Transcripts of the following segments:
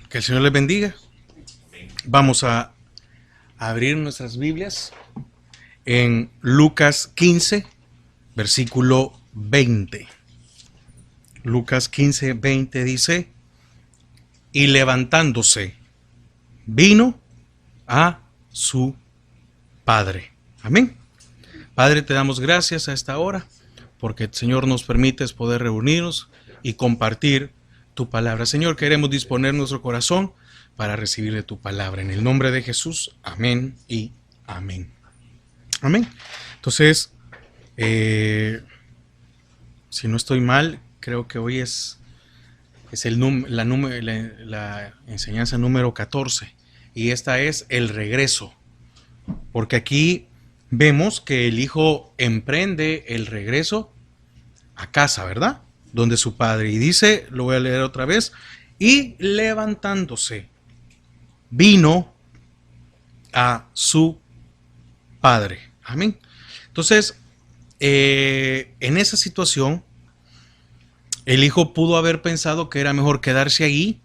Que el Señor les bendiga. Vamos a abrir nuestras Biblias en Lucas 15, versículo 20. Lucas 15, 20 dice: y levantándose, vino a su Padre. Amén. Padre, te damos gracias a esta hora, porque el Señor nos permite poder reunirnos y compartir tu palabra. Señor, queremos disponer nuestro corazón para recibir de tu palabra. En el nombre de Jesús, amén y amén. Amén. Entonces, si no estoy mal, creo que hoy es la enseñanza número 14. Y esta es el regreso. Porque aquí vemos que el hijo emprende el regreso a casa, ¿verdad? Donde su padre. Y dice, lo voy a leer otra vez: y levantándose, vino a su padre. Amén. Entonces, en esa situación, el hijo pudo haber pensado que era mejor quedarse ahí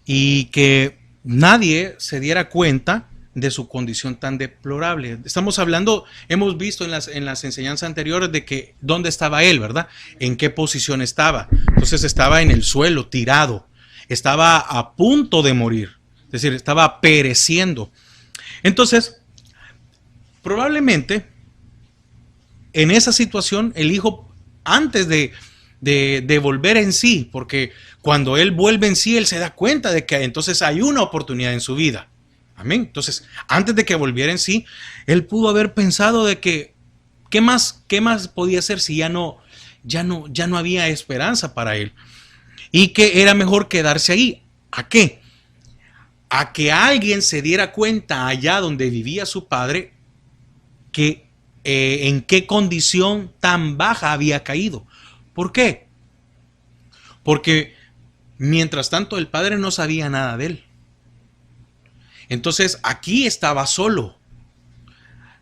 y que nadie se diera cuenta de su condición tan deplorable. Estamos hablando, hemos visto en las enseñanzas anteriores de que dónde estaba él, ¿verdad? En qué posición estaba. Entonces estaba en el suelo, tirado. Estaba a punto de morir. Es decir, estaba pereciendo. Entonces, probablemente en esa situación el hijo, antes de volver en sí, porque cuando él vuelve en sí, él se da cuenta de que entonces hay una oportunidad en su vida. Amén. Entonces, antes de que volviera en sí, él pudo haber pensado de que ¿qué más podía hacer si ya no había esperanza para él? Y que era mejor quedarse ahí. ¿A qué? A que alguien se diera cuenta allá donde vivía su padre que en qué condición tan baja había caído. ¿Por qué? Porque mientras tanto el padre no sabía nada de él. Entonces aquí estaba solo.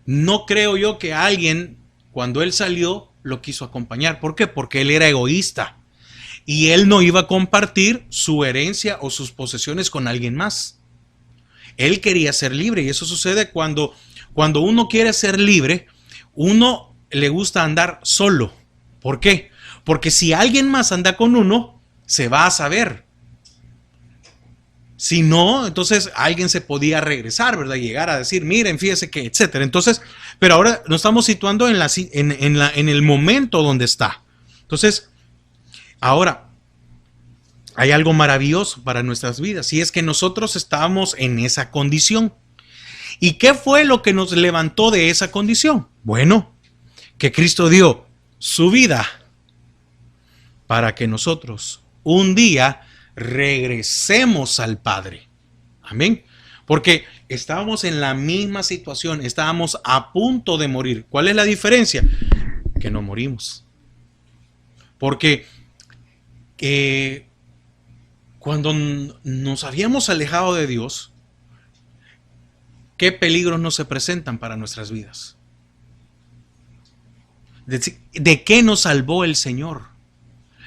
No creo yo que alguien, cuando él salió, lo quiso acompañar. ¿Por qué? Porque él era egoísta. Y él no iba a compartir su herencia o sus posesiones con alguien más. Él quería ser libre. Y eso sucede cuando uno quiere ser libre, uno le gusta andar solo. ¿Por qué? Porque si alguien más anda con uno, se va a saber. Si no, entonces alguien se podía regresar, ¿verdad? Llegar a decir, miren, fíjese que, etcétera. Entonces, pero ahora nos estamos situando en el momento donde está. Entonces, ahora, hay algo maravilloso para nuestras vidas, y es que nosotros estábamos en esa condición. ¿Y qué fue lo que nos levantó de esa condición? Bueno, que Cristo dio su vida para que nosotros un día regresemos al Padre. Amén. Porque estábamos en la misma situación, estábamos a punto de morir. ¿Cuál es la diferencia? Que no morimos. Porque cuando nos habíamos alejado de Dios, ¿qué peligros nos se presentan para nuestras vidas? ¿De qué nos salvó el Señor?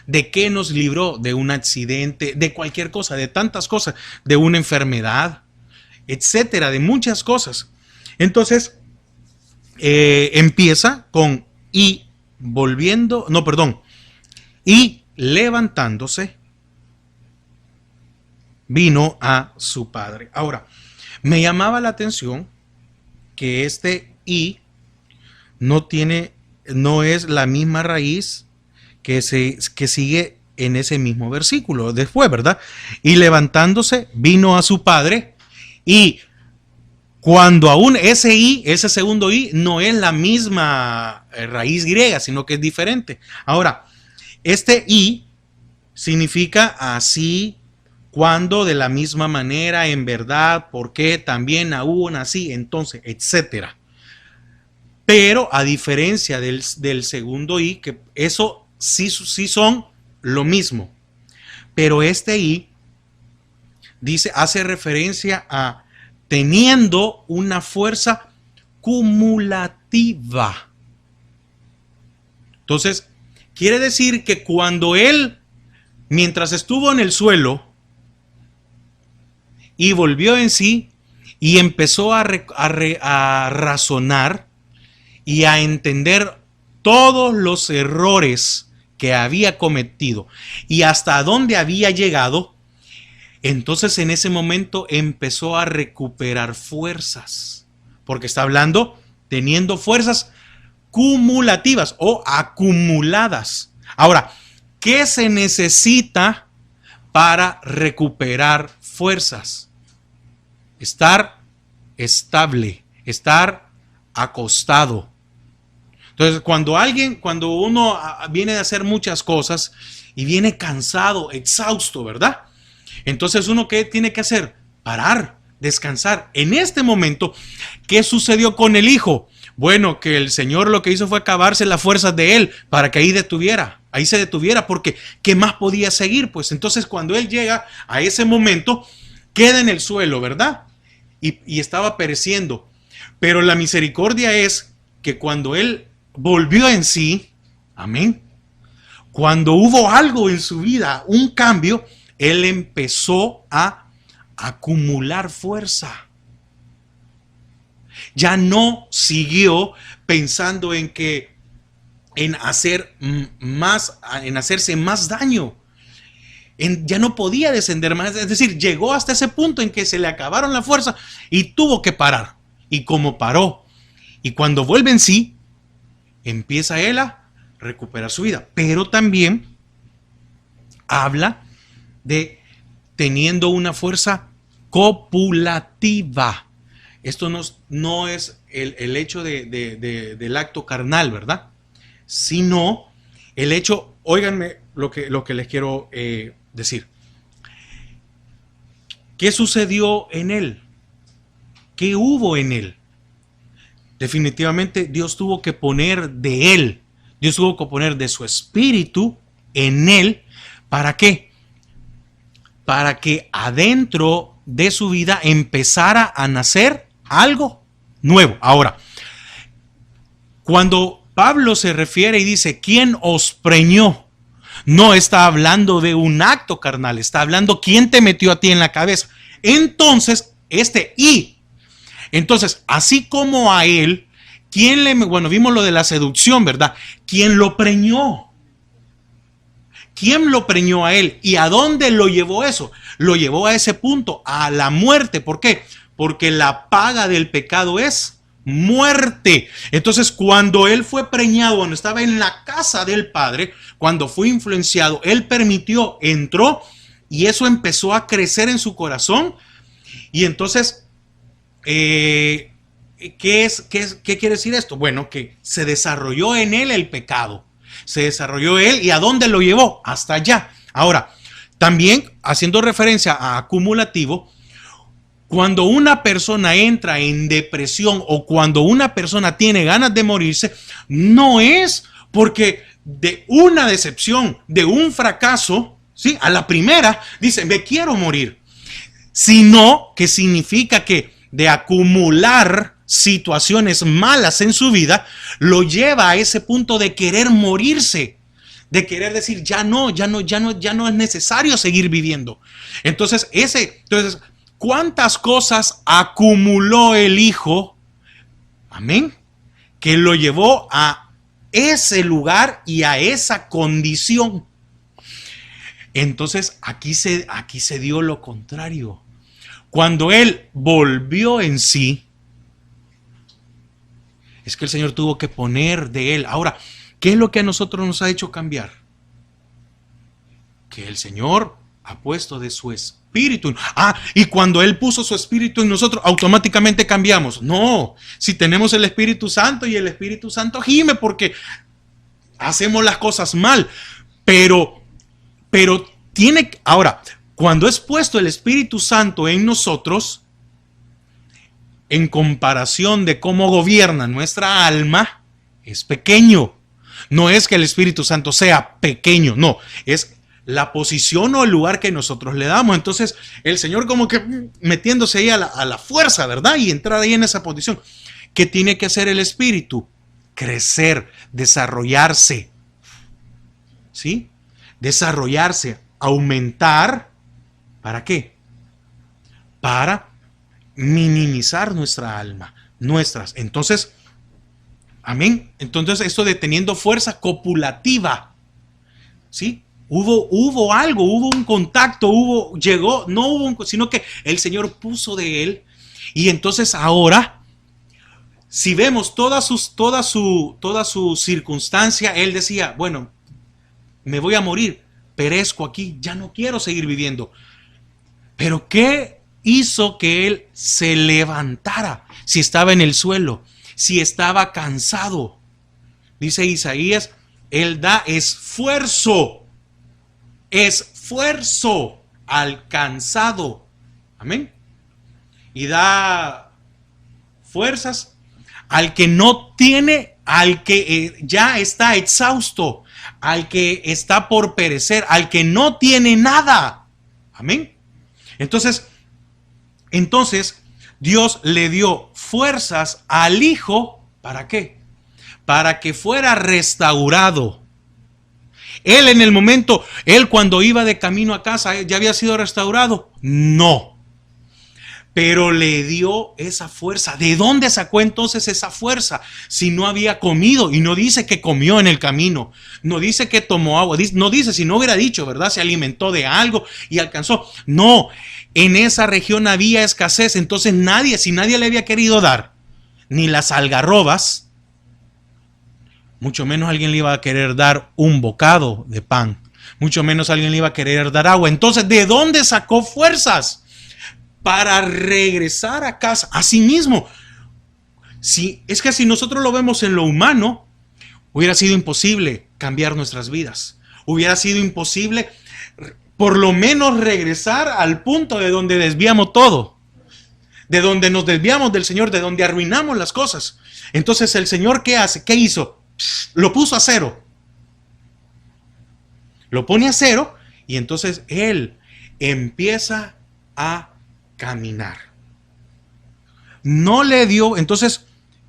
¿De qué nos libró? De un accidente, de cualquier cosa, de tantas cosas, de una enfermedad, etcétera, de muchas cosas. Entonces, empieza con y levantándose, vino a su padre. Ahora, me llamaba la atención que este y no es la misma raíz que sigue en ese mismo versículo después, ¿verdad? Y levantándose, vino a su padre. Y cuando aún ese segundo i, no es la misma raíz griega, sino que es diferente. Ahora, este i significa así, cuando, de la misma manera, en verdad, porque, también, aún, así, entonces, etcétera. Pero a diferencia del segundo i, que eso sí son lo mismo. Pero este i hace referencia a teniendo una fuerza cumulativa. Entonces, quiere decir que cuando él, mientras estuvo en el suelo, y volvió en sí y empezó a razonar y a entender todos los errores que había cometido y hasta dónde había llegado, entonces en ese momento empezó a recuperar fuerzas, porque está hablando teniendo fuerzas cumulativas o acumuladas. Ahora, ¿qué se necesita para recuperar fuerzas? Estar estable, estar acostado. Entonces, cuando uno viene de hacer muchas cosas y viene cansado, exhausto, ¿verdad? Entonces, ¿uno qué tiene que hacer? Parar, descansar. En este momento, ¿qué sucedió con el hijo? Bueno, que el Señor lo que hizo fue acabarse las fuerzas de él para que ahí se detuviera, porque ¿qué más podía seguir? Pues entonces cuando él llega a ese momento, queda en el suelo, ¿verdad? Y estaba pereciendo. Pero la misericordia es que cuando él volvió en sí, amén, cuando hubo algo en su vida, un cambio, él empezó a acumular fuerza. Ya no siguió pensando en hacerse más daño. Ya no podía descender más. Es decir, llegó hasta ese punto en que se le acabaron las fuerzas y tuvo que parar. Y como paró, y cuando vuelve en sí, empieza él a recuperar su vida. Pero también habla de teniendo una fuerza copulativa. Esto no es el hecho del acto carnal, ¿verdad? Sino el hecho, óiganme lo que les quiero decir. ¿Qué sucedió en él? ¿Qué hubo en él? Definitivamente Dios tuvo que poner de él, Dios tuvo que poner de su espíritu en él. ¿Para qué? Para que adentro de su vida empezara a nacer algo nuevo. Ahora, cuando Pablo se refiere y dice, ¿quién os preñó? No está hablando de un acto carnal, está hablando quién te metió a ti en la cabeza. Entonces, entonces, así como a él, vimos lo de la seducción, ¿verdad? ¿Quién lo preñó? ¿Quién lo preñó a él? ¿Y a dónde lo llevó eso? Lo llevó a ese punto, a la muerte. ¿Por qué? Porque la paga del pecado es muerte. Entonces, cuando él fue preñado, cuando estaba en la casa del Padre, cuando fue influenciado, él permitió, entró y eso empezó a crecer en su corazón. Y entonces, ¿qué quiere decir esto? Bueno, que se desarrolló en él el pecado. Se desarrolló él y ¿a dónde lo llevó? Hasta allá. Ahora, también haciendo referencia a acumulativo, cuando una persona entra en depresión o cuando una persona tiene ganas de morirse, no es porque de una decepción, de un fracaso, ¿sí? A la primera dice, me quiero morir, sino que significa que de acumular situaciones malas en su vida, lo lleva a ese punto de querer morirse, de querer decir, ya no es necesario seguir viviendo. Entonces, ¿cuántas cosas acumuló el hijo? Amén. Que lo llevó a ese lugar y a esa condición. Entonces, aquí se dio lo contrario. Cuando él volvió en sí, es que el Señor tuvo que poner de él. Ahora, ¿qué es lo que a nosotros nos ha hecho cambiar? Que el Señor ha puesto de su espíritu. Y cuando Él puso su espíritu en nosotros, automáticamente cambiamos. No, si tenemos el Espíritu Santo y el Espíritu Santo gime porque hacemos las cosas mal. Pero ahora, cuando es puesto el Espíritu Santo en nosotros, en comparación de cómo gobierna nuestra alma, es pequeño. No es que el Espíritu Santo sea pequeño, no, es la posición o el lugar que nosotros le damos. Entonces, el Señor como que metiéndose ahí a la fuerza, ¿verdad? Y entrar ahí en esa posición. ¿Qué tiene que hacer el Espíritu? Crecer, desarrollarse. ¿Sí? Desarrollarse, aumentar. ¿Para qué? para minimizar nuestra alma, nuestras. Entonces, amén. Entonces, esto de teniendo fuerza copulativa, ¿sí? Hubo algo, hubo un contacto, llegó, no hubo sino que el Señor puso de él. Y entonces ahora, si vemos toda su circunstancia, él decía, bueno, me voy a morir, perezco aquí, ya no quiero seguir viviendo. Pero ¿qué hizo que él se levantara? Si estaba en el suelo, si estaba cansado. Dice Isaías, él da esfuerzo al cansado. Amén. Y da fuerzas al que no tiene, al que ya está exhausto, al que está por perecer, al que no tiene nada. Amén. Entonces, Dios le dio fuerzas al Hijo, ¿para qué? Para que fuera restaurado. Él en el momento, él cuando iba de camino a casa, ¿ya había sido restaurado? No. Pero le dio esa fuerza. ¿De dónde sacó entonces esa fuerza? Si no había comido, y no dice que comió en el camino, no dice que tomó agua, no dice, si no hubiera dicho, ¿verdad? Se alimentó de algo y alcanzó. No, en esa región había escasez, entonces si nadie le había querido dar ni las algarrobas, mucho menos alguien le iba a querer dar un bocado de pan, mucho menos alguien le iba a querer dar agua. Entonces, ¿de dónde sacó fuerzas? Para regresar a casa, a sí mismo. Es que si nosotros lo vemos en lo humano, hubiera sido imposible cambiar nuestras vidas. Hubiera sido imposible, por lo menos, regresar al punto de donde desviamos todo. De donde nos desviamos del Señor, de donde arruinamos las cosas. Entonces, ¿el Señor qué hace? ¿Qué hizo? Lo puso a cero. Lo pone a cero y entonces Él empieza a caminar. No le dio, entonces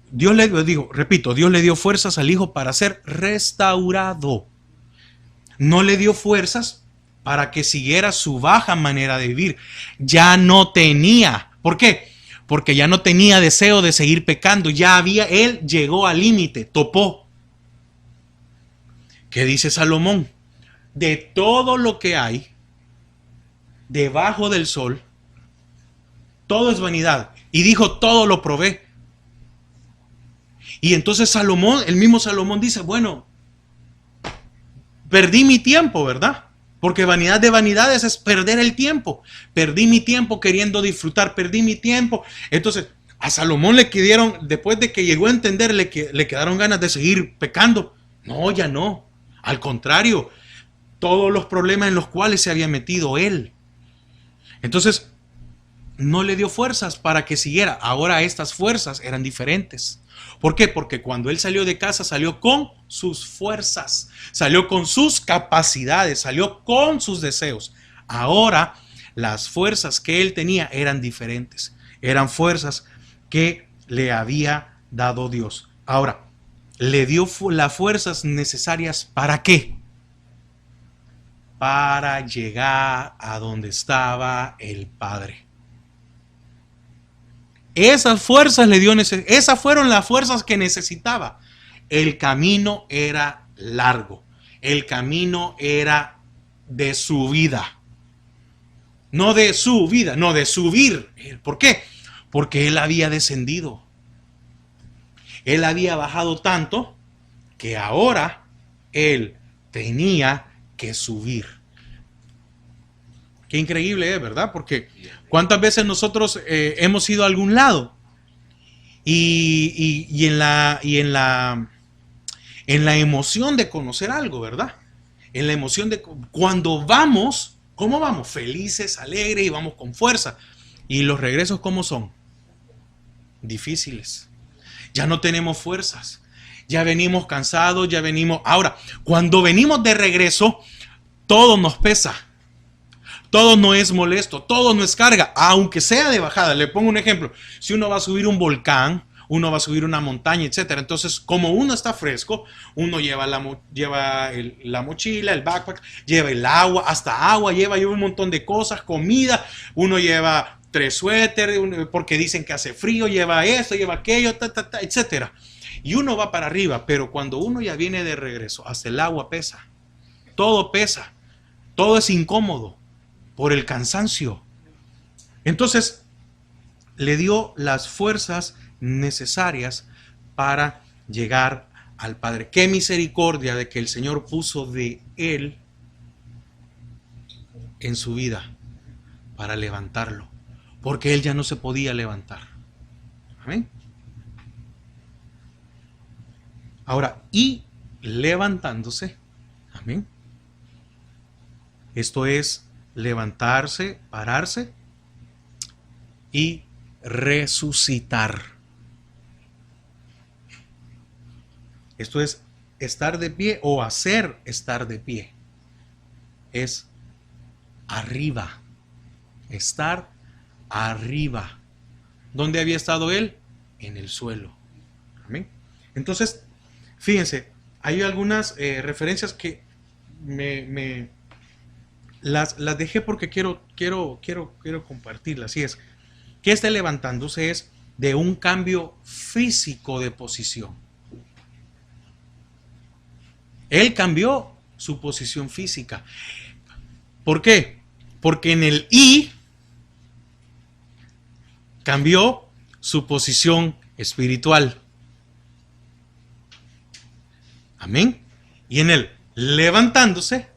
Dios le dio fuerzas al Hijo para ser restaurado. No le dio fuerzas para que siguiera su baja manera de vivir. Ya no tenía. ¿Por qué? Porque ya no tenía deseo de seguir pecando. Él llegó al límite, topó. ¿Qué dice Salomón? De todo lo que hay debajo del sol, todo es vanidad. Y dijo, todo lo probé. Y entonces el mismo Salomón dice, bueno, perdí mi tiempo, ¿verdad? Porque vanidad de vanidades es perder el tiempo. Perdí mi tiempo queriendo disfrutar, perdí mi tiempo. Entonces, a Salomón le quedaron, después de que llegó a entender, le quedaron ganas de seguir pecando. No, ya no. Al contrario, todos los problemas en los cuales se había metido él. Entonces, no le dio fuerzas para que siguiera. Ahora estas fuerzas eran diferentes. ¿Por qué? Porque cuando él salió de casa, salió con sus fuerzas, salió con sus capacidades, salió con sus deseos. Ahora, las fuerzas que él tenía eran diferentes. Eran fuerzas que le había dado Dios. Ahora, le dio las fuerzas necesarias ¿para qué? Para llegar a donde estaba el Padre. Esas fuerzas esas fueron las fuerzas que necesitaba. El camino era largo. El camino era de subida. No de su vida, no de subir. ¿Por qué? Porque él había descendido. Él había bajado tanto que ahora él tenía que subir. Qué increíble es, ¿verdad? Porque ¿cuántas veces nosotros hemos ido a algún lado? Y en la emoción de conocer algo, ¿verdad? En la emoción de cuando vamos, ¿cómo vamos? Felices, alegres y vamos con fuerza. ¿Y los regresos cómo son? Difíciles. Ya no tenemos fuerzas. Ya venimos cansados, ya venimos. Ahora, cuando venimos de regreso, todo nos pesa. Todo no es molesto, todo no es carga, aunque sea de bajada. Le pongo un ejemplo. Si uno va a subir un volcán, uno va a subir una montaña, etcétera. Entonces, como uno está fresco, uno lleva la mochila, el backpack, lleva el agua, hasta agua, lleva un montón de cosas, comida. Uno lleva 3 suéteres, porque dicen que hace frío, lleva esto, lleva aquello, etc. Y uno va para arriba, pero cuando uno ya viene de regreso, hasta el agua pesa, todo es incómodo por el cansancio. Entonces, le dio las fuerzas necesarias para llegar al Padre. Qué misericordia de que el Señor puso de él en su vida para levantarlo, porque él ya no se podía levantar. Amén. Ahora, y levantándose, amén. Esto es levantarse, pararse y resucitar. Esto es estar de pie o hacer estar de pie. Es arriba. Estar arriba. ¿Dónde había estado él? En el suelo. Amén. Entonces, fíjense, hay algunas referencias que las dejé porque quiero compartirlas. Así es, que este levantándose es de un cambio físico de posición. Él cambió su posición física. ¿Por qué? Porque en el I cambió su posición espiritual. Amén. Y en el levantándose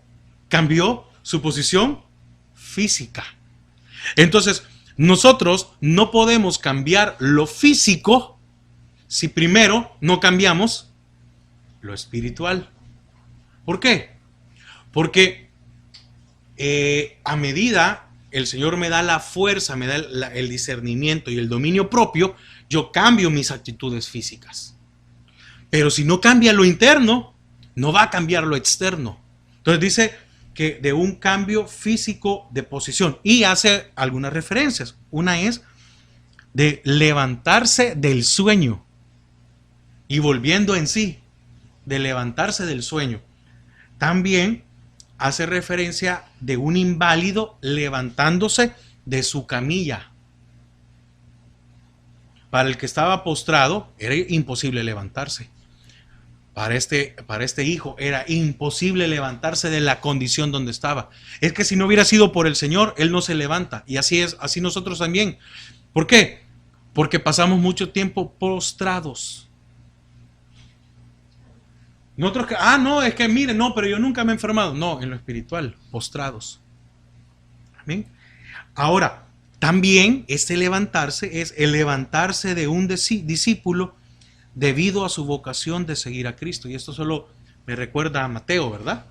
cambió su posición física. Entonces, nosotros no podemos cambiar lo físico si primero no cambiamos lo espiritual. ¿Por qué? Porque a medida el Señor me da la fuerza, me da el discernimiento y el dominio propio, yo cambio mis actitudes físicas. Pero si no cambia lo interno, no va a cambiar lo externo. Entonces dice que de un cambio físico de posición, y hace algunas referencias. Una es de levantarse del sueño y volviendo en sí, de levantarse del sueño. También hace referencia de un inválido levantándose de su camilla. Para el que estaba postrado era imposible levantarse. Para este hijo era imposible levantarse de la condición donde estaba. Es que si no hubiera sido por el Señor, él no se levanta. Y así es, así nosotros también. ¿Por qué? Porque pasamos mucho tiempo postrados. Nosotros que, no, es que mire, no, pero yo nunca me he enfermado. No, en lo espiritual, postrados. Amén. Ahora, también este levantarse es el levantarse de un discípulo debido a su vocación de seguir a Cristo. Y esto solo me recuerda a Mateo, ¿verdad?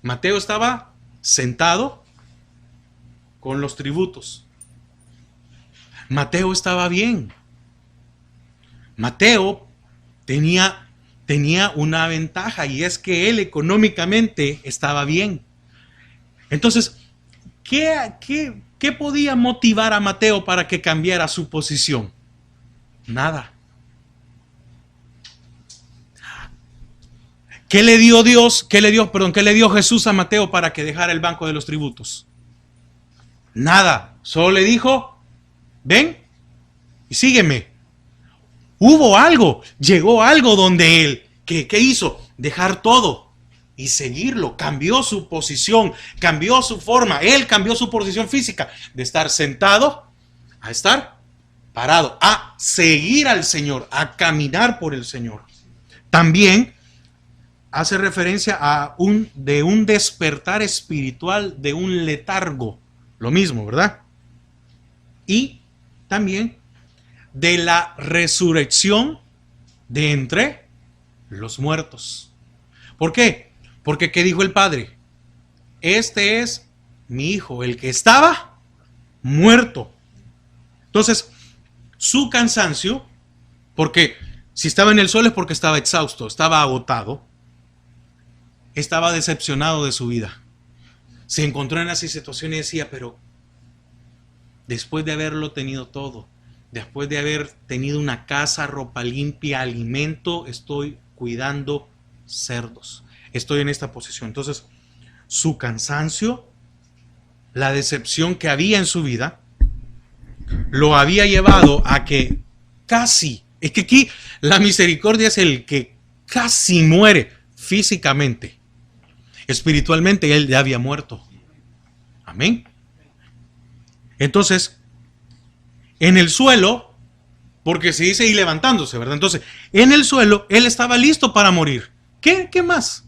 Mateo estaba sentado con los tributos. Mateo estaba bien. Mateo tenía una ventaja, y es que él económicamente estaba bien. Entonces, ¿qué podía motivar a Mateo para que cambiara su posición? Nada. ¿Qué le dio Jesús a Mateo para que dejara el banco de los tributos? Nada. Solo le dijo, ven y sígueme. Hubo algo, llegó algo donde él, ¿qué hizo? Dejar todo y seguirlo. Cambió su posición, cambió su forma. Él cambió su posición física de estar sentado a estar parado, a seguir al Señor, a caminar por el Señor. También hace referencia a un despertar espiritual, de un letargo. Lo mismo, ¿verdad? Y también de la resurrección de entre los muertos. ¿Por qué? Porque ¿qué dijo el Padre? Este es mi hijo, el que estaba muerto. Entonces, su cansancio, porque si estaba en el suelo es porque estaba exhausto, estaba agotado, estaba decepcionado de su vida. Se encontró en esa situación y decía, pero después de haberlo tenido todo, después de haber tenido una casa, ropa limpia, alimento, estoy cuidando cerdos. Estoy en esta posición. Entonces, su cansancio, la decepción que había en su vida, lo había llevado a que casi, es que aquí la misericordia es el que casi muere físicamente. Espiritualmente él ya había muerto. Amén. Entonces, en el suelo, porque se dice y levantándose, ¿verdad? Entonces, en el suelo, él estaba listo para morir. ¿Qué más?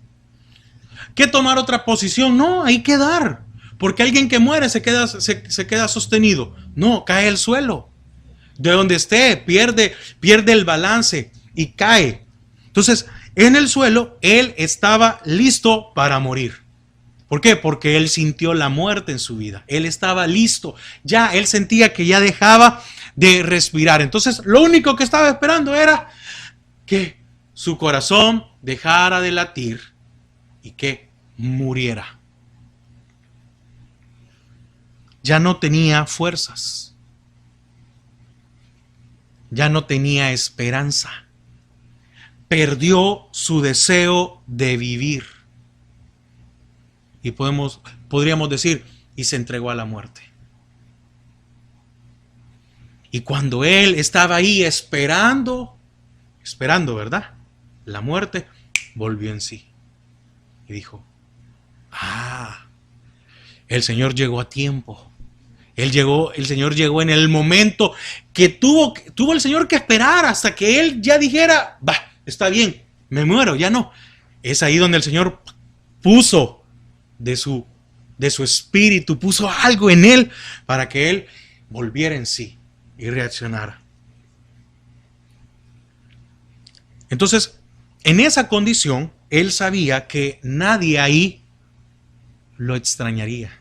¿Qué tomar otra posición? No, hay que dar. Porque alguien que muere se queda sostenido. No, cae al suelo. De donde esté, pierde el balance y cae. Entonces, en el suelo, él estaba listo para morir. ¿Por qué? Porque él sintió la muerte en su vida. Él estaba listo. Ya, él sentía que ya dejaba de respirar. Entonces, lo único que estaba esperando era que su corazón dejara de latir y que muriera. Ya no tenía fuerzas. Ya no tenía esperanza. Perdió su deseo de vivir. Y podríamos decir, y se entregó a la muerte. Y cuando él estaba ahí esperando, ¿verdad? La muerte, volvió en sí. Y dijo, el Señor llegó a tiempo. El Señor llegó en el momento que tuvo el Señor que esperar hasta que él ya dijera, está bien, me muero, ya no. Es ahí donde el Señor puso de su espíritu, puso algo en él para que él volviera en sí y reaccionara. Entonces, en esa condición, él sabía que nadie ahí lo extrañaría.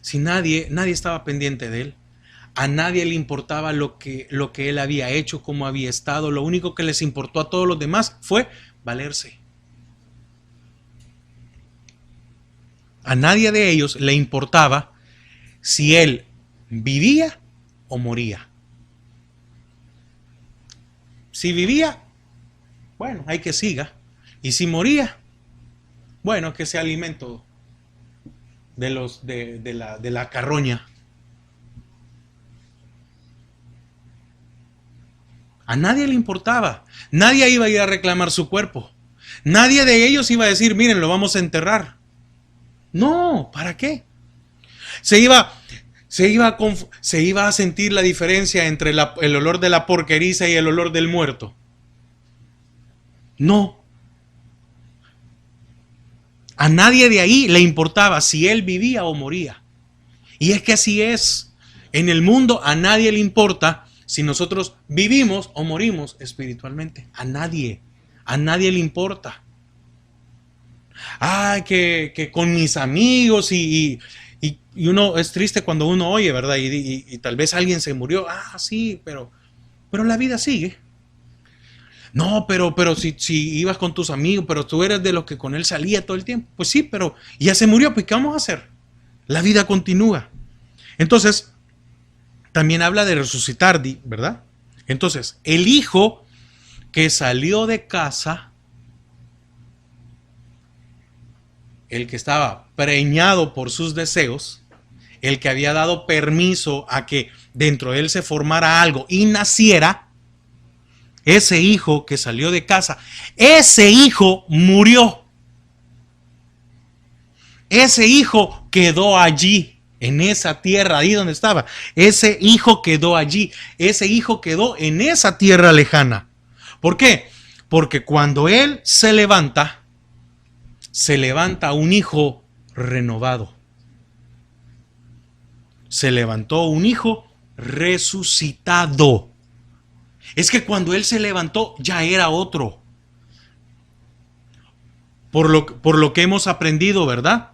Si nadie estaba pendiente de él, a nadie le importaba lo que él había hecho, cómo había estado. Lo único que les importó a todos los demás fue valerse. A nadie de ellos le importaba si él vivía o moría. Si vivía, bueno, hay que siga. Y si moría, bueno, que sea alimento de la carroña. A nadie le importaba. Nadie iba a ir a reclamar su cuerpo. Nadie de ellos iba a decir, miren, lo vamos a enterrar. No, ¿para qué? Se iba a sentir la diferencia entre el olor de la porqueriza y el olor del muerto. No. A nadie de ahí le importaba si él vivía o moría. Y es que así es. En el mundo a nadie le importa si nosotros vivimos o morimos espiritualmente. A nadie le importa. Que con mis amigos y uno es triste cuando uno oye, ¿verdad? Y tal vez alguien se murió. Sí, pero la vida sigue. No, pero si ibas con tus amigos, pero tú eres de los que con él salía todo el tiempo. Pues sí, pero ya se murió, pues ¿qué vamos a hacer? La vida continúa. Entonces, también habla de resucitar, ¿verdad? Entonces, el hijo que salió de casa, el que estaba preñado por sus deseos, el que había dado permiso a que dentro de él se formara algo y naciera, ese hijo que salió de casa, ese hijo murió. Ese hijo quedó allí, en esa tierra, ahí donde estaba. Ese hijo quedó allí. Ese hijo quedó en esa tierra lejana. ¿Por qué? Porque cuando él se levanta un hijo renovado. Se levantó un hijo resucitado. Es que cuando él se levantó ya era otro. Por lo que hemos aprendido, ¿verdad?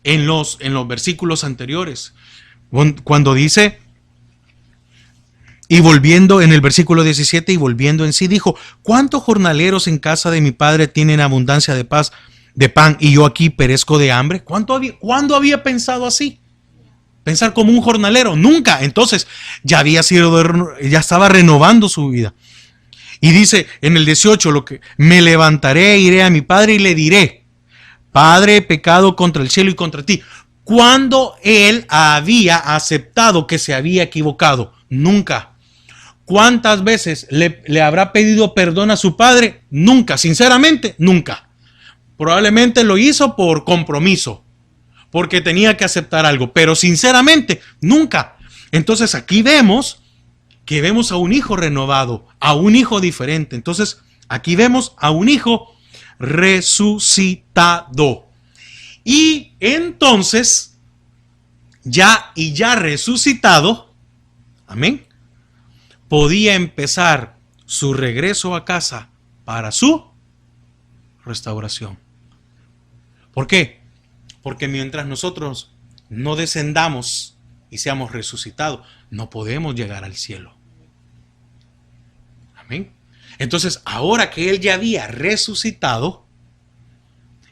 En los versículos anteriores. Cuando dice, y volviendo en el versículo 17, y volviendo en sí, dijo, ¿cuántos jornaleros en casa de mi padre tienen abundancia de pan, y yo aquí perezco de hambre? ¿Cuándo había pensado así? Pensar como un jornalero, nunca. Entonces ya estaba renovando su vida. Y dice en el 18, me levantaré, iré a mi padre y le diré, Padre, he pecado contra el cielo y contra ti. ¿Cuándo él había aceptado que se había equivocado? Nunca. ¿Cuántas veces le habrá pedido perdón a su padre? Nunca, sinceramente, nunca. Probablemente lo hizo por compromiso, porque tenía que aceptar algo, pero sinceramente, nunca. Entonces aquí vemos que vemos a un hijo renovado, a un hijo diferente. Entonces aquí vemos a un hijo resucitado. Y entonces, ya resucitado, amén, podía empezar su regreso a casa para su restauración. ¿Por qué? Porque mientras nosotros no descendamos y seamos resucitados, no podemos llegar al cielo. Amén. Entonces, ahora que él ya había resucitado,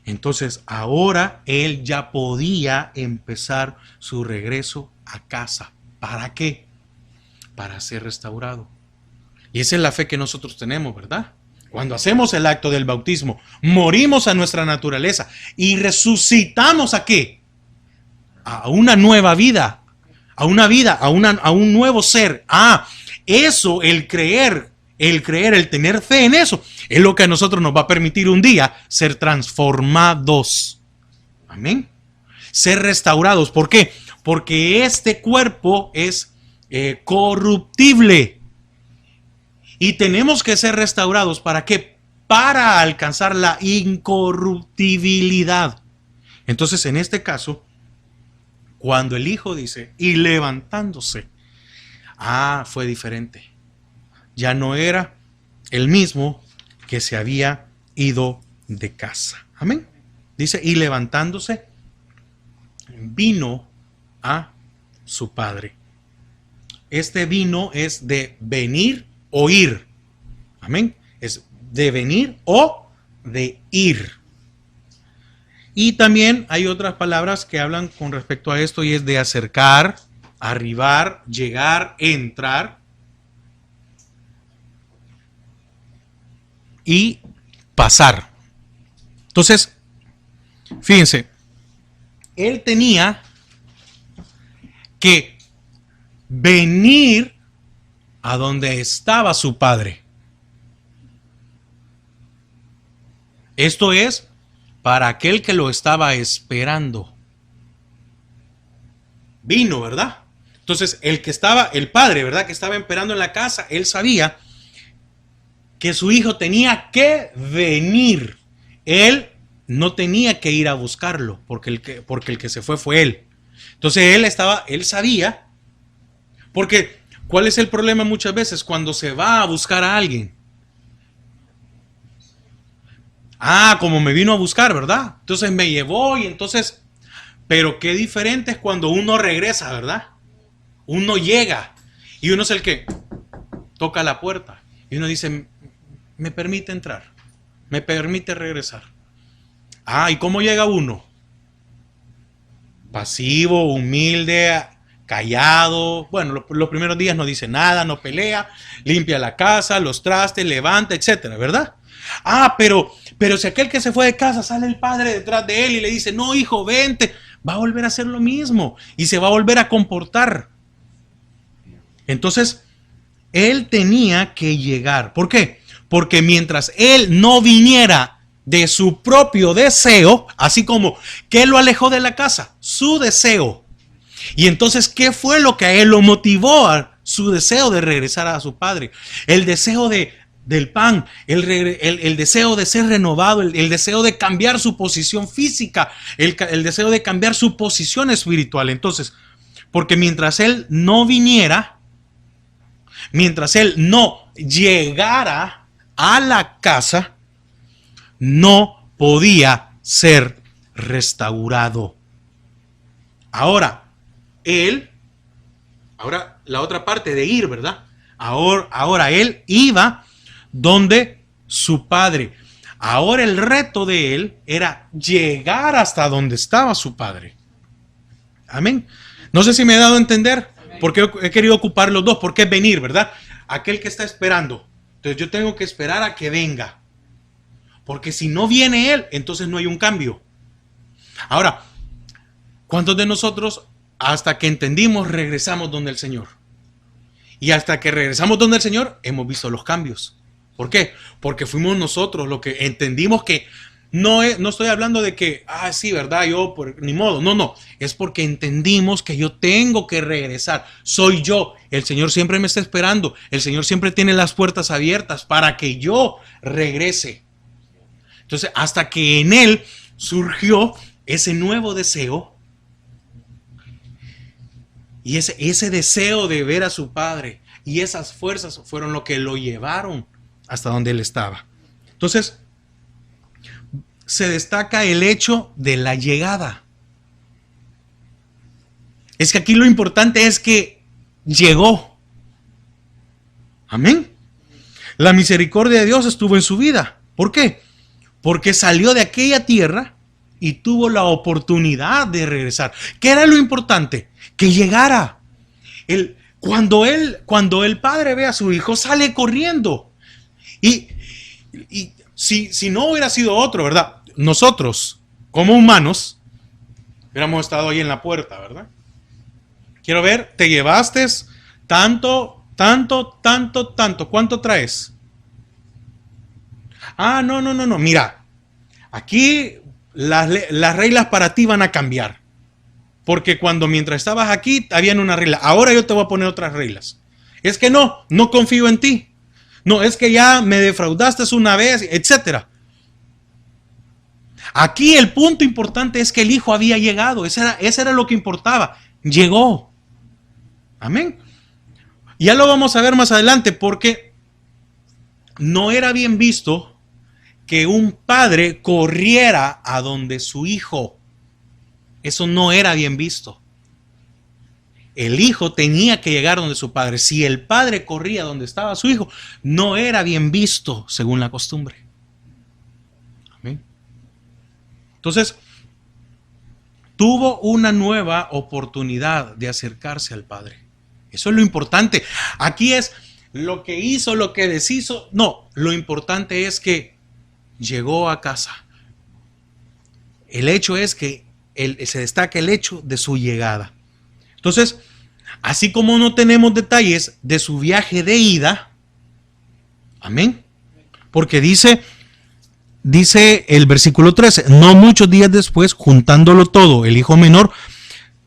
entonces ahora él ya podía empezar su regreso a casa. ¿Para qué? Para ser restaurado. Y esa es la fe que nosotros tenemos, ¿verdad? Cuando hacemos el acto del bautismo, morimos a nuestra naturaleza y resucitamos ¿a qué? A una nueva vida, a un nuevo ser. Eso, el creer, el tener fe en eso, es lo que a nosotros nos va a permitir un día ser transformados. Amén. Ser restaurados. ¿Por qué? Porque este cuerpo es corruptible. Y tenemos que ser restaurados. ¿Para qué? Para alcanzar la incorruptibilidad. Entonces, en este caso, cuando el Hijo dice, y levantándose, fue diferente. Ya no era el mismo que se había ido de casa. Amén. Dice, y levantándose, vino a su padre. Este vino es de venir o ir. Amén. Es de venir o de ir. Y también hay otras palabras que hablan con respecto a esto y es de acercar, arribar, llegar, entrar y pasar. Entonces, fíjense, él tenía que venir a donde estaba su padre. Esto es para aquel que lo estaba esperando. Vino, ¿verdad? Entonces, el padre, ¿verdad? Que estaba esperando en la casa, él sabía que su hijo tenía que venir. Él no tenía que ir a buscarlo, porque el que se fue él. Entonces, él sabía, porque ¿cuál es el problema muchas veces cuando se va a buscar a alguien? Como me vino a buscar, ¿verdad? Entonces me llevó y entonces... Pero qué diferente es cuando uno regresa, ¿verdad? Uno llega y uno es el que toca la puerta. Y uno dice, ¿me permite entrar? ¿Me permite regresar? ¿Y cómo llega uno? Pasivo, humilde, callado. Bueno, los primeros días no dice nada, no pelea, limpia la casa, los trastes, levanta, etcétera, ¿verdad? Pero si aquel que se fue de casa sale el padre detrás de él y le dice, no hijo, vente, va a volver a hacer lo mismo y se va a volver a comportar. Entonces, él tenía que llegar. ¿Por qué? Porque mientras él no viniera de su propio deseo, así como ¿qué lo alejó de la casa? Su deseo. Y entonces, ¿qué fue lo que a él lo motivó a su deseo de regresar a su padre? El deseo del pan, el deseo de ser renovado, el deseo de cambiar su posición física, el deseo de cambiar su posición espiritual. Entonces, porque mientras él no viniera, mientras él no llegara a la casa, no podía ser restaurado. Ahora la otra parte de ir, ¿verdad? Ahora él iba donde su padre. Ahora el reto de él era llegar hasta donde estaba su padre. Amén. No sé si me he dado a entender, porque he querido ocupar los dos, porque es venir, ¿verdad? Aquel que está esperando. Entonces yo tengo que esperar a que venga. Porque si no viene él, entonces no hay un cambio. Ahora, ¿Cuántos de nosotros, hasta que entendimos, regresamos donde el Señor? Y hasta que regresamos donde el Señor, hemos visto los cambios. ¿Por qué? Porque fuimos nosotros los que entendimos que no estoy hablando de que, sí, ¿verdad? Yo, ni modo. No. Es porque entendimos que yo tengo que regresar. Soy yo. El Señor siempre me está esperando. El Señor siempre tiene las puertas abiertas para que yo regrese. Entonces, hasta que en Él surgió ese nuevo deseo. Y ese deseo de ver a su Padre y esas fuerzas fueron lo que lo llevaron hasta donde Él estaba. Entonces, se destaca el hecho de la llegada. Es que aquí lo importante es que llegó. Amén. La misericordia de Dios estuvo en su vida. ¿Por qué? Porque salió de aquella tierra y tuvo la oportunidad de regresar. ¿Qué era lo importante? Que llegara. Cuando el padre ve a su hijo, sale corriendo. Y si no hubiera sido otro, ¿verdad? Nosotros, como humanos, hubiéramos estado ahí en la puerta, ¿verdad? Quiero ver, te llevaste tanto. ¿Cuánto traes? No. Mira, aquí las reglas para ti van a cambiar. Porque mientras estabas aquí, habían una regla. Ahora yo te voy a poner otras reglas. Es que no confío en ti. No, es que ya me defraudaste una vez, etcétera. Aquí el punto importante es que el hijo había llegado. Ese era lo que importaba. Llegó. Amén. Ya lo vamos a ver más adelante porque no era bien visto que un padre corriera a donde su hijo. Eso no era bien visto. El hijo tenía que llegar donde su padre. Si el padre corría donde estaba su hijo, no era bien visto según la costumbre. Amén. Entonces, tuvo una nueva oportunidad de acercarse al Padre. Eso es lo importante. Aquí es lo que hizo, lo que deshizo. No, lo importante es que llegó a casa. El hecho es que se destaca el hecho de su llegada. Entonces, así como no tenemos detalles de su viaje de ida, amén, porque dice el versículo 13, no muchos días después, juntándolo todo, el hijo menor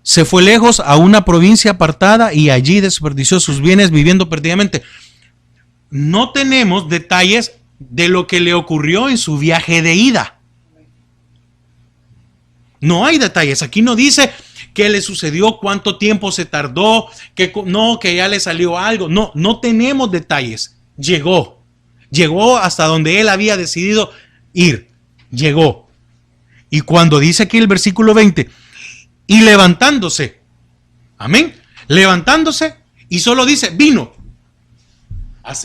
se fue lejos a una provincia apartada y allí desperdició sus bienes viviendo perdidamente. No tenemos detalles de lo que le ocurrió en su viaje de ida. No hay detalles. Aquí no dice qué le sucedió, cuánto tiempo se tardó, que ya le salió algo. No tenemos detalles. Llegó hasta donde él había decidido ir. Llegó. Y cuando dice aquí el versículo 20, y levantándose, amén, levantándose, y solo dice, vino.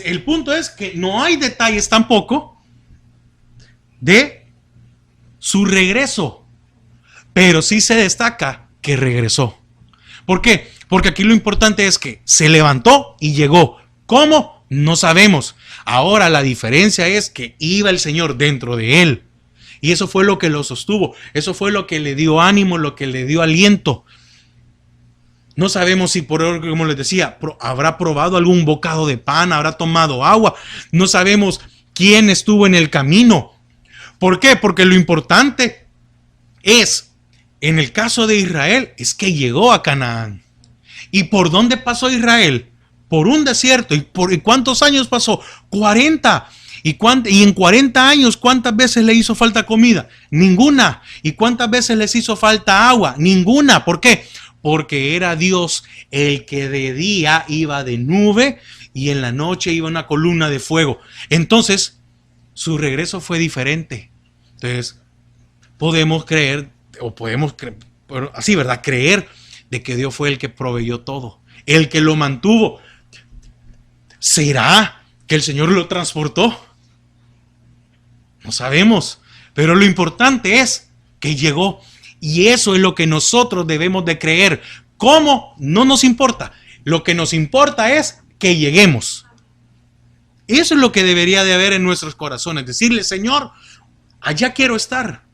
El punto es que no hay detalles tampoco de su regreso. Pero sí se destaca que regresó. ¿Por qué? Porque aquí lo importante es que se levantó y llegó. ¿Cómo? No sabemos. Ahora la diferencia es que iba el Señor dentro de él. Y eso fue lo que lo sostuvo. Eso fue lo que le dio ánimo, lo que le dio aliento. No sabemos si como les decía, habrá probado algún bocado de pan, habrá tomado agua. No sabemos quién estuvo en el camino. ¿Por qué? Porque lo importante es, en el caso de Israel, es que llegó a Canaán. ¿Y por dónde pasó Israel? Por un desierto. ¿Y cuántos años pasó? 40. ¿Y en 40 años cuántas veces le hizo falta comida? Ninguna. ¿Y cuántas veces les hizo falta agua? Ninguna. ¿Por qué? Porque era Dios el que de día iba de nube y en la noche iba una columna de fuego. Entonces, su regreso fue diferente. Entonces, podemos creer así, ¿verdad? Creer de que Dios fue el que proveyó todo, el que lo mantuvo. ¿Será que el Señor lo transportó? No sabemos, pero lo importante es que llegó. Y eso es lo que nosotros debemos de creer. ¿Cómo? No nos importa. Lo que nos importa es que lleguemos. Eso es lo que debería de haber en nuestros corazones. Decirle, Señor, allá quiero estar.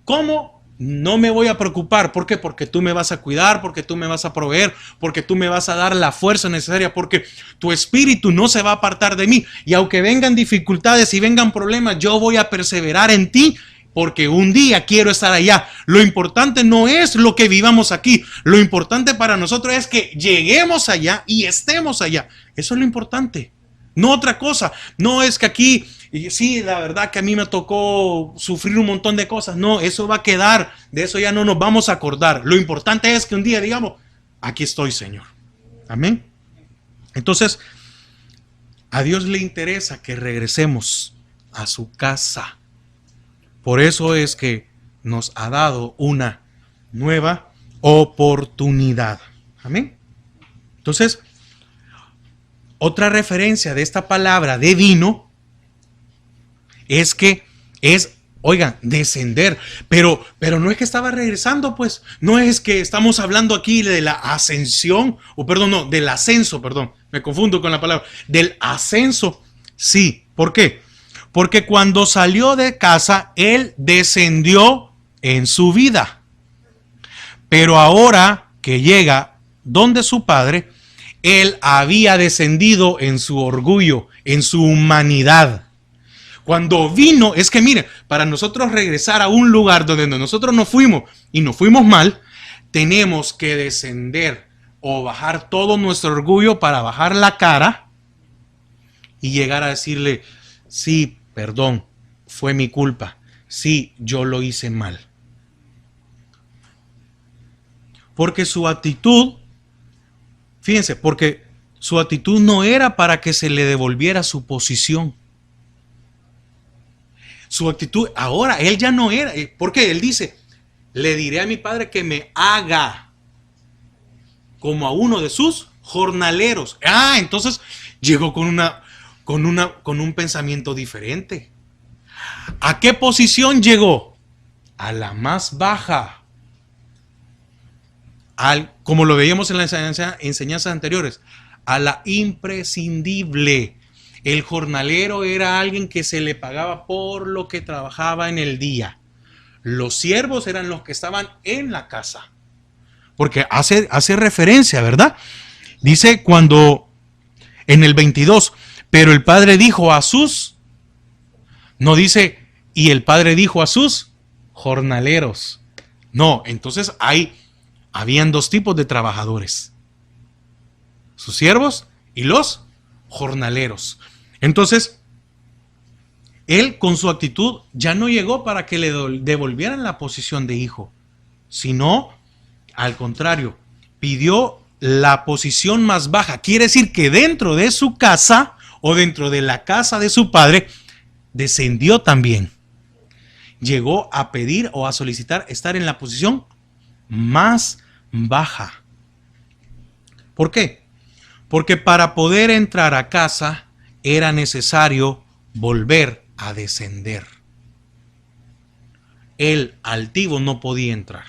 ¿Cómo? no me voy a preocupar. ¿Por qué? Porque tú me vas a cuidar, porque tú me vas a proveer, porque tú me vas a dar la fuerza necesaria, porque tu espíritu no se va a apartar de mí. Y aunque vengan dificultades y vengan problemas, yo voy a perseverar en ti, porque un día quiero estar allá. Lo importante no es lo que vivamos aquí. Lo importante para nosotros es que lleguemos allá y estemos allá. Eso es lo importante. No otra cosa. No es que aquí, sí, la verdad que a mí me tocó sufrir un montón de cosas. No, eso va a quedar. De eso ya no nos vamos a acordar. Lo importante es que un día digamos, aquí estoy, Señor. Amén. Entonces, a Dios le interesa que regresemos a su casa. Por eso es que nos ha dado una nueva oportunidad. Amén. Entonces, otra referencia de esta palabra de vino es que es, oigan, descender. Pero no es que estaba regresando, pues. No es que estamos hablando aquí de la ascensión, o perdón, no, del ascenso, perdón. Me confundo con la palabra. Del ascenso, sí. ¿Por qué? Porque cuando salió de casa, él descendió en su vida. Pero ahora que llega donde su padre, él había descendido en su orgullo, en su humanidad. Cuando vino, es que mire, para nosotros regresar a un lugar donde nosotros nos fuimos y nos fuimos mal, tenemos que descender o bajar todo nuestro orgullo para bajar la cara y llegar a decirle, sí, perdón, fue mi culpa. Sí, yo lo hice mal. Porque su actitud, fíjense, porque su actitud no era para que se le devolviera su posición. Su actitud, ahora, él ya no era. Porque él dice, le diré a mi padre que me haga como a uno de sus jornaleros. Entonces llegó con un pensamiento diferente. ¿A qué posición llegó? A la más baja. Como lo veíamos en las enseñanzas anteriores, a la imprescindible. El jornalero era alguien que se le pagaba por lo que trabajaba en el día. Los siervos eran los que estaban en la casa. Porque hace referencia, ¿verdad? Dice cuando en el 22, pero el padre dijo a sus, no dice, y el padre dijo a sus jornaleros. No, entonces habían dos tipos de trabajadores. Sus siervos y los jornaleros. Entonces, él con su actitud ya no llegó para que le devolvieran la posición de hijo, sino al contrario, pidió la posición más baja. Quiere decir que dentro de su casa o dentro de la casa de su padre, descendió también. Llegó a pedir o a solicitar estar en la posición más baja. ¿Por qué? Porque para poder entrar a casa era necesario volver a descender. El altivo no podía entrar.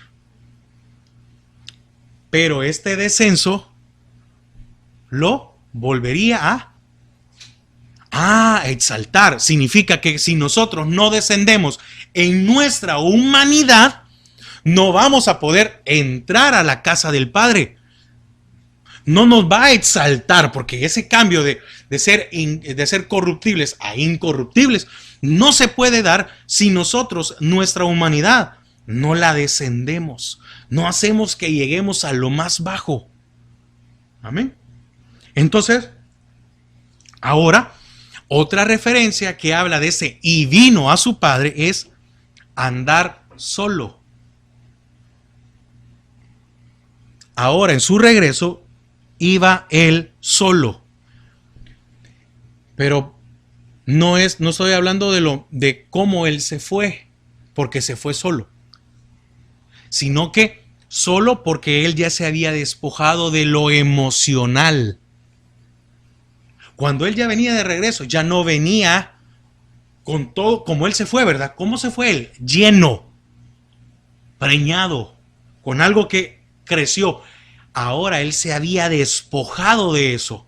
Pero este descenso lo volvería a exaltar. Significa que si nosotros no descendemos en nuestra humanidad, no vamos a poder entrar a la casa del Padre. No nos va a exaltar, porque ese cambio de ser corruptibles a incorruptibles no se puede dar si nosotros, nuestra humanidad, no la descendemos. No hacemos que lleguemos a lo más bajo. Amén. Entonces, ahora, otra referencia que habla de ese y vino a su padre es andar solo. Ahora, en su regreso, iba él solo. Pero no estoy hablando de cómo él se fue, porque se fue solo, sino que solo porque él ya se había despojado de lo emocional. Cuando él ya venía de regreso, ya no venía con todo como él se fue, ¿verdad? ¿Cómo se fue él? Lleno, preñado, con algo que creció. Ahora él se había despojado de eso.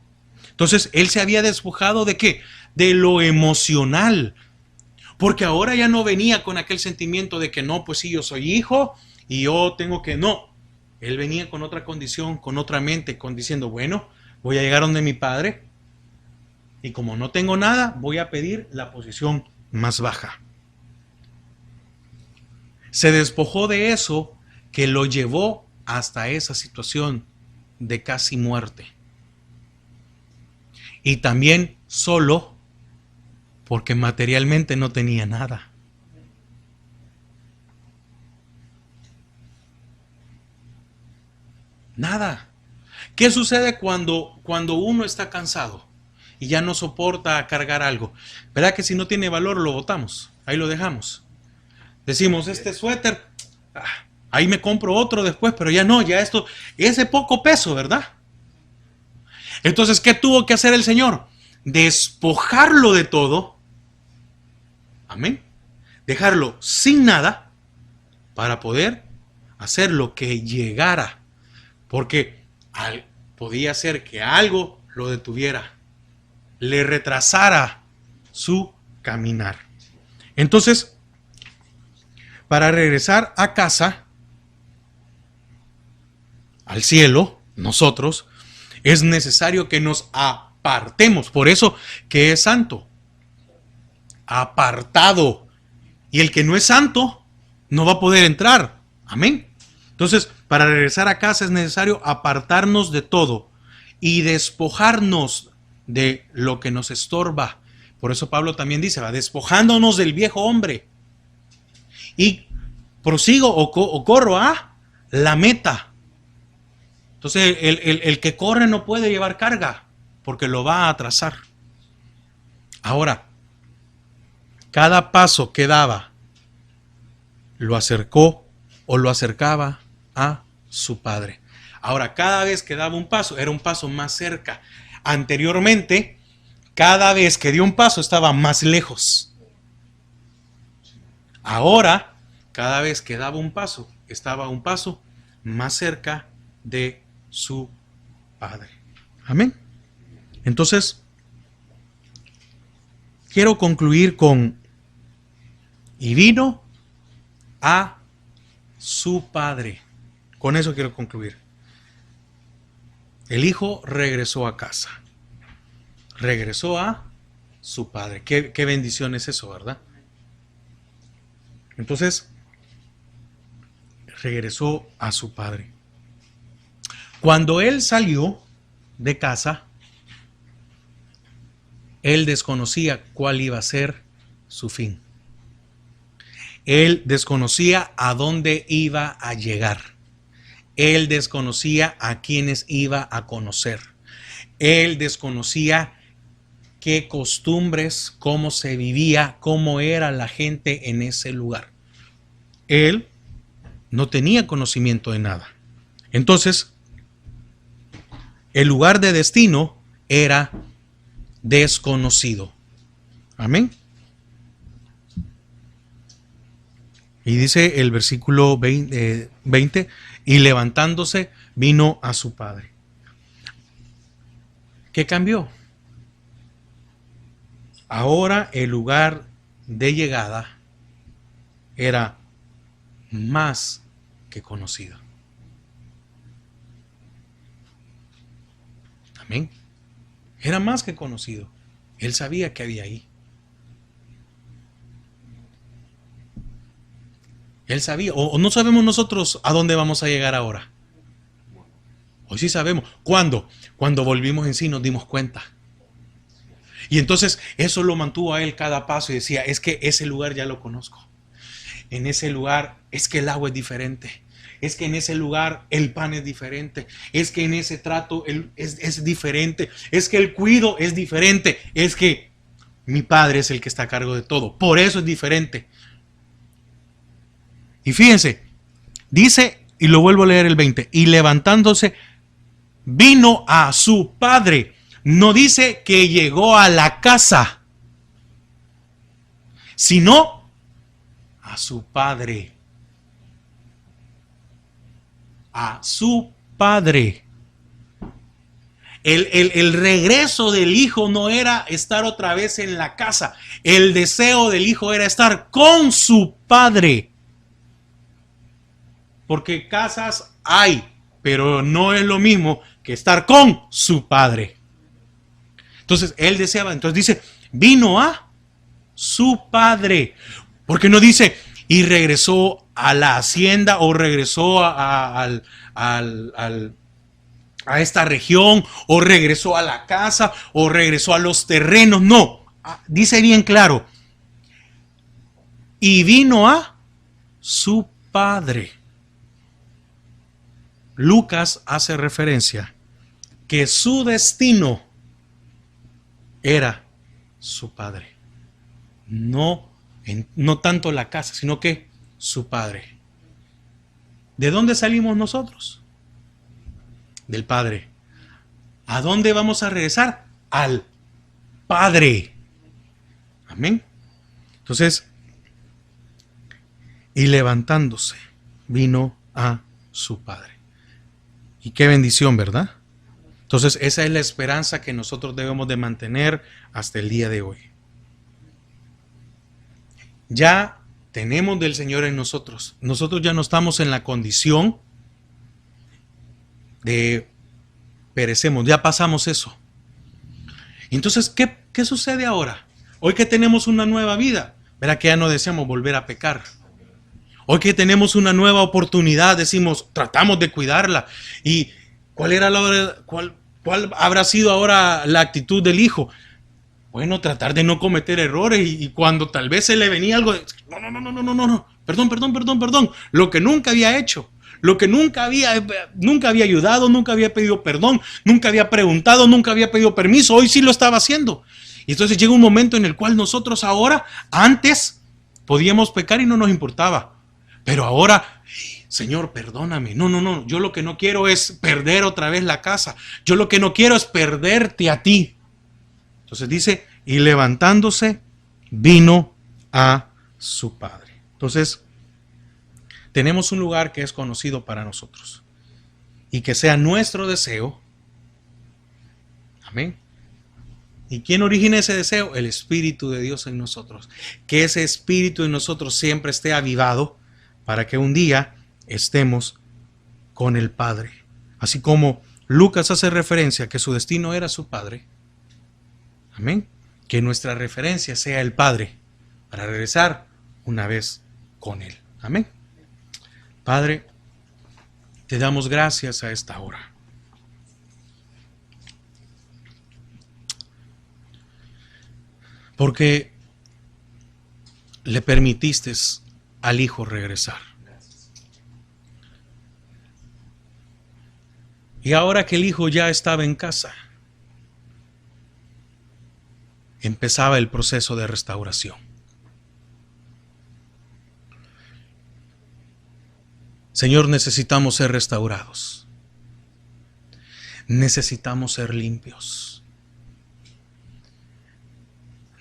Entonces, él se había despojado ¿de qué? De lo emocional. Porque ahora ya no venía con aquel sentimiento de que no, pues sí, yo soy hijo y yo tengo que no. Él venía con otra condición, con otra mente, con diciendo, bueno, voy a llegar donde mi padre y como no tengo nada, voy a pedir la posición más baja. Se despojó de eso que lo llevó hasta esa situación de casi muerte. Y también solo porque materialmente no tenía nada. Nada. ¿Qué sucede cuando uno está cansado y ya no soporta cargar algo? ¿Verdad que si no tiene valor lo botamos? Ahí lo dejamos. Decimos, este suéter, ahí me compro otro después, pero ya no, ya esto, ese poco peso, ¿verdad? Entonces, ¿qué tuvo que hacer el Señor? Despojarlo de todo. Amén. Dejarlo sin nada para poder hacer lo que llegara. Porque podía ser que algo lo detuviera, le retrasara su caminar. Entonces, para regresar a casa, al cielo, nosotros, es necesario que nos apartemos. Por eso que es santo. Apartado. Y el que no es santo no va a poder entrar. Amén. Entonces, para regresar a casa es necesario apartarnos de todo y despojarnos de lo que nos estorba. Por eso Pablo también dice, va despojándonos del viejo hombre. Y prosigo o corro a la meta. Entonces, el que corre no puede llevar carga porque lo va a atrasar. Ahora, cada paso que daba lo acercó o lo acercaba a su padre. Ahora, cada vez que daba un paso, era un paso más cerca. Anteriormente, cada vez que dio un paso, estaba más lejos. Ahora, cada vez que daba un paso, estaba un paso más cerca de su padre. Amén. Entonces, quiero concluir con, y vino a su padre. Con eso quiero concluir. El hijo regresó a casa. Regresó a su padre. Qué bendición es eso, ¿verdad? Entonces, regresó a su padre. Cuando él salió de casa, él desconocía cuál iba a ser su fin. Él desconocía a dónde iba a llegar. Él desconocía a quienes iba a conocer. Él desconocía qué costumbres, cómo se vivía, cómo era la gente en ese lugar. Él no tenía conocimiento de nada. Entonces, el lugar de destino era desconocido. Amén. Y dice el versículo 20, y levantándose vino a su padre. ¿Qué cambió? Ahora el lugar de llegada era más que conocido. Amén. Era más que conocido. Él sabía que había ahí. Él sabía, o no sabemos nosotros a dónde vamos a llegar ahora. Hoy sí sabemos. ¿Cuándo? Cuando volvimos en sí nos dimos cuenta. Y entonces eso lo mantuvo a él cada paso y decía, es que ese lugar ya lo conozco. En ese lugar es que el agua es diferente. Es que en ese lugar el pan es diferente. Es que en ese trato es diferente. Es que el cuido es diferente. Es que mi padre es el que está a cargo de todo. Por eso es diferente. Y fíjense, dice, y lo vuelvo a leer el 20, y levantándose vino a su padre. No dice que llegó a la casa, sino a su padre. A su padre. El regreso del hijo no era estar otra vez en la casa. El deseo del hijo era estar con su padre. Porque casas hay, pero no es lo mismo que estar con su padre. Entonces él deseaba, entonces dice, vino a su padre. Porque no dice, y regresó a la hacienda o regresó a esta región o regresó a la casa o regresó a los terrenos. No, dice bien claro, y vino a su padre. Lucas hace referencia que su destino era su padre. No tanto la casa, sino que su padre. ¿De dónde salimos nosotros? Del Padre. ¿A dónde vamos a regresar? Al Padre. Amén. Entonces, y levantándose, vino a su Padre. Y qué bendición, ¿verdad? Entonces, esa es la esperanza que nosotros debemos de mantener hasta el día de hoy. Ya tenemos del Señor en nosotros. Nosotros ya no estamos en la condición de perecemos, ya pasamos eso. Entonces, ¿qué sucede ahora? Hoy que tenemos una nueva vida, verá que ya no deseamos volver a pecar. Hoy que tenemos una nueva oportunidad, decimos, tratamos de cuidarla. ¿Y cuál habrá sido ahora la actitud del hijo? Bueno, tratar de no cometer errores y cuando tal vez se le venía algo, no, perdón, lo que nunca había hecho. Lo que nunca había ayudado, nunca había pedido perdón, nunca había preguntado, nunca había pedido permiso, hoy sí lo estaba haciendo. Y entonces llega un momento en el cual nosotros ahora, antes podíamos pecar y no nos importaba. Pero ahora, Señor, perdóname. No, yo lo que no quiero es perder otra vez la casa. Yo lo que no quiero es perderte a ti. Entonces dice, y levantándose, vino a su padre. Entonces, tenemos un lugar que es conocido para nosotros y que sea nuestro deseo. Amén. ¿Y quién origina ese deseo? El Espíritu de Dios en nosotros. Que ese Espíritu en nosotros siempre esté avivado para que un día estemos con el Padre. Así como Lucas hace referencia a que su destino era su Padre. Amén. Que nuestra referencia sea el Padre para regresar una vez con Él. Amén. Padre, te damos gracias a esta hora. Porque le permitiste al Hijo regresar. Y ahora que el Hijo ya estaba en casa, empezaba el proceso de restauración. Señor, necesitamos ser restaurados. Necesitamos ser limpios.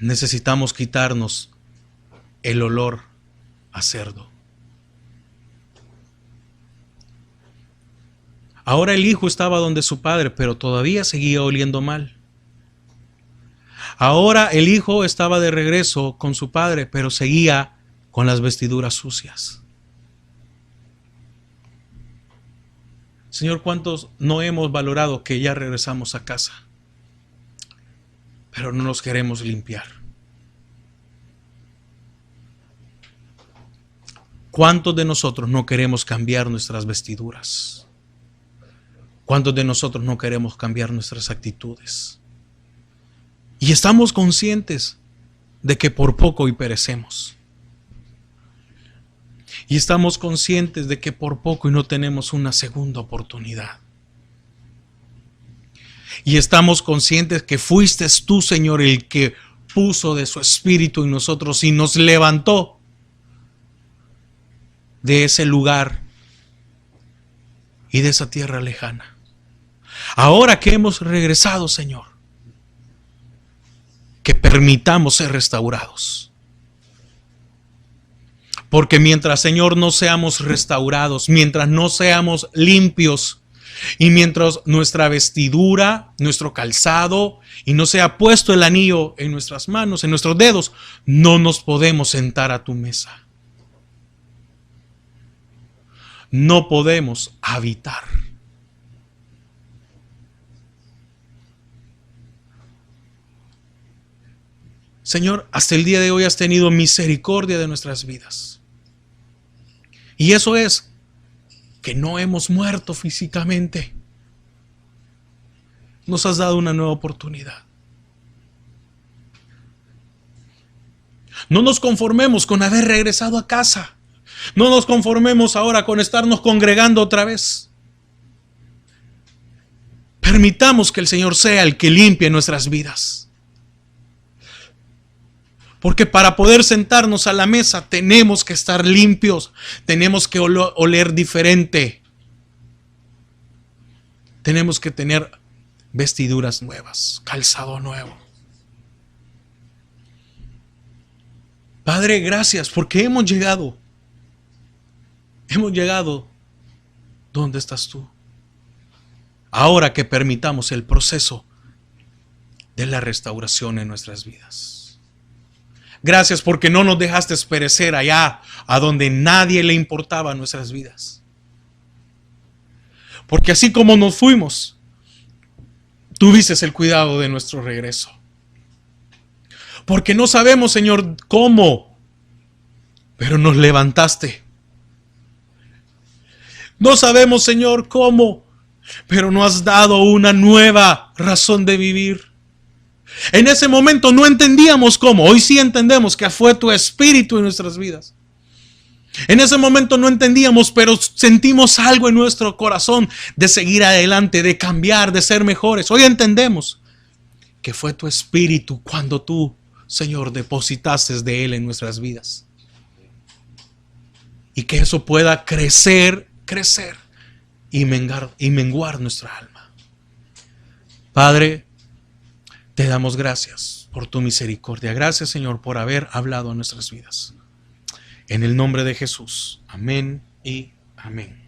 Necesitamos quitarnos el olor a cerdo. Ahora el hijo estaba donde su padre, pero todavía seguía oliendo mal. Ahora el hijo estaba de regreso con su padre, pero seguía con las vestiduras sucias. Señor, ¿cuántos no hemos valorado que ya regresamos a casa? Pero no nos queremos limpiar. ¿Cuántos de nosotros no queremos cambiar nuestras vestiduras? ¿Cuántos de nosotros no queremos cambiar nuestras actitudes? Y estamos conscientes de que por poco y perecemos. Y estamos conscientes de que por poco y no tenemos una segunda oportunidad. Y estamos conscientes que fuiste tú, Señor, el que puso de su espíritu en nosotros y nos levantó de ese lugar y de esa tierra lejana. Ahora que hemos regresado, Señor, que permitamos ser restaurados. Porque mientras, Señor, no seamos restaurados, mientras no seamos limpios, Y mientras nuestra vestidura, nuestro calzado, y no se ha puesto el anillo en nuestras manos, en nuestros dedos, no nos podemos sentar a tu mesa. No podemos habitar. Señor, hasta el día de hoy has tenido misericordia de nuestras vidas. Y eso es que no hemos muerto físicamente. Nos has dado una nueva oportunidad. No nos conformemos con haber regresado a casa. No nos conformemos ahora con estarnos congregando otra vez. Permitamos que el Señor sea el que limpie nuestras vidas. Porque para poder sentarnos a la mesa tenemos que estar limpios, tenemos que oler diferente. Tenemos que tener vestiduras nuevas, calzado nuevo. Padre, gracias porque hemos llegado donde estás tú. Ahora que permitamos el proceso de la restauración en nuestras vidas. Gracias porque no nos dejaste perecer allá a donde nadie le importaba nuestras vidas. Porque así como nos fuimos, tuviste el cuidado de nuestro regreso. Porque no sabemos, Señor, cómo, pero nos levantaste. No sabemos, Señor, cómo, pero nos has dado una nueva razón de vivir. En ese momento no entendíamos cómo. Hoy sí entendemos que fue tu Espíritu en nuestras vidas. En ese momento no entendíamos, pero sentimos algo en nuestro corazón de seguir adelante, de cambiar, de ser mejores. Hoy entendemos que fue tu Espíritu cuando tú, Señor, depositaste de Él en nuestras vidas. Y que eso pueda crecer y menguar nuestra alma. Padre, te damos gracias por tu misericordia. Gracias, Señor, por haber hablado a nuestras vidas. En el nombre de Jesús. Amén y amén.